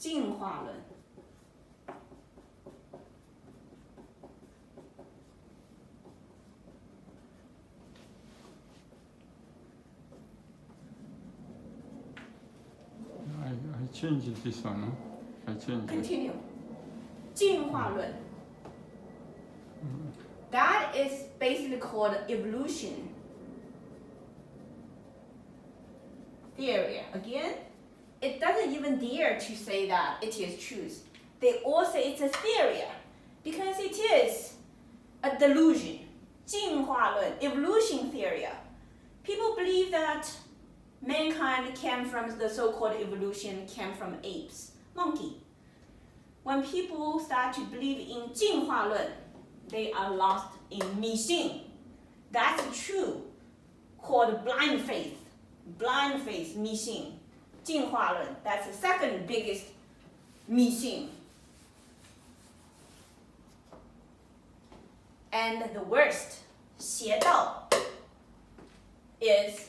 进化论。I changed this one, no? I changed it. Continue. 进化论。That is basically called evolution theory. Again, it doesn't even dare to say that it is truth. They all say it's a theory because it is a delusion. 进化论, evolution theory. People believe that mankind came from the so-called evolution, came from apes, monkey. When people start to believe in 进化论, they are lost in 迷信. That's true, called blind faith. Blind faith, 迷信. 进化论, that's the second biggest 迷信. And the worst, 邪道, is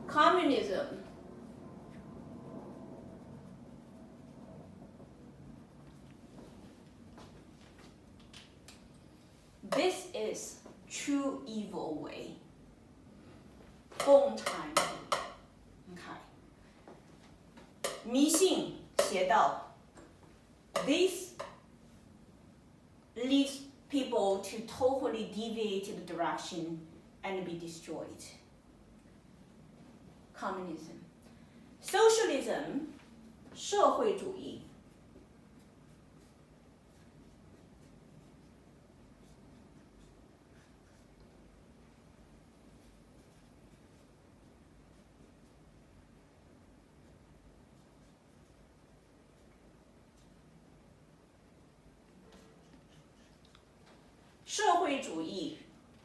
communism. This is true evil way. 共产主义. Okay. 迷信邪道. This leads people to totally deviate the direction and be destroyed. Communism. Socialism, 社会主义.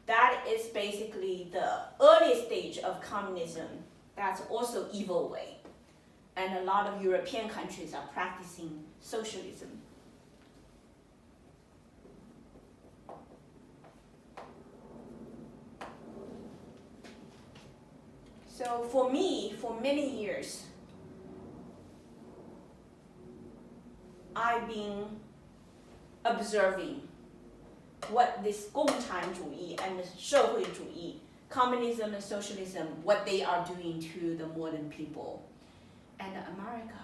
That is basically the early stage of communism. That's also evil way. And a lot of European countries are practicing socialism. So for me, for many years, I've been observing what this 共产主义 and 社会主义, communism and socialism, what they are doing to the modern people. And America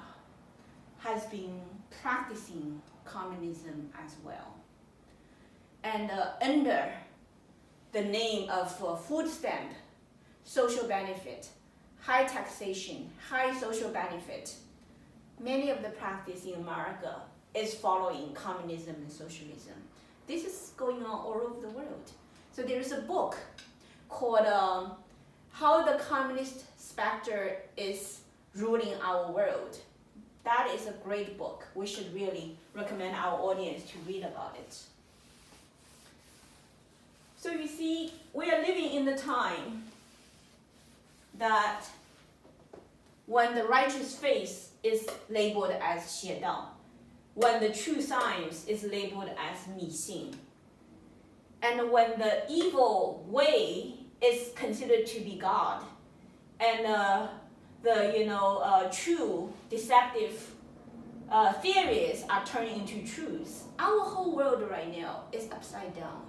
has been practicing communism as well. And under the name of food stamp, social benefit, high taxation, high social benefit, many of the practice in America is following communism and socialism. This is going on all over the world. So there is a book called How the Communist Spectre is Ruling Our World. That is a great book. We should really recommend our audience to read about it. So you see, we are living in the time that when the righteous face is labeled as 邪道, when the true science is labeled as 迷信, and when the evil way is considered to be God, and the true deceptive theories are turning into truths, our whole world right now is upside down,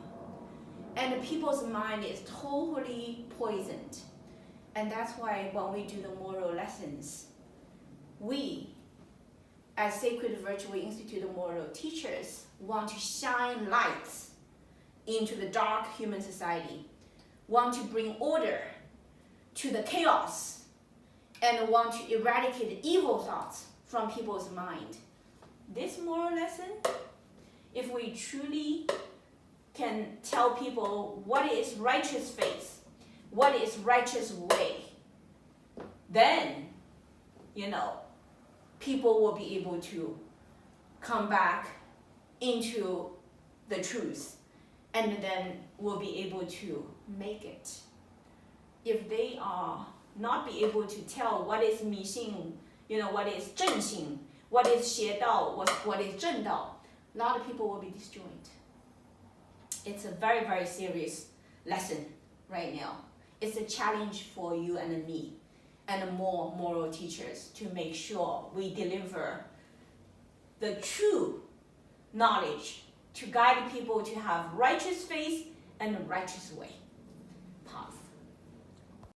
and people's mind is totally poisoned. And that's why when we do the moral lessons, we, as Sacred Virtual Institute of Moral Teachers, want to shine lights into the dark human society, want to bring order to the chaos, and want to eradicate evil thoughts from people's mind. This moral lesson, if we truly can tell people what is righteous faith, what is righteous way, then, people will be able to come back into the truth and then will be able to make it. If they are not be able to tell what is 迷信, what is 正信, what is 邪道, what is 正道, a lot of people will be destroyed. It's a very, very serious lesson right now. It's a challenge for you and me and more moral teachers to make sure we deliver the true knowledge to guide people to have righteous faith and righteous way.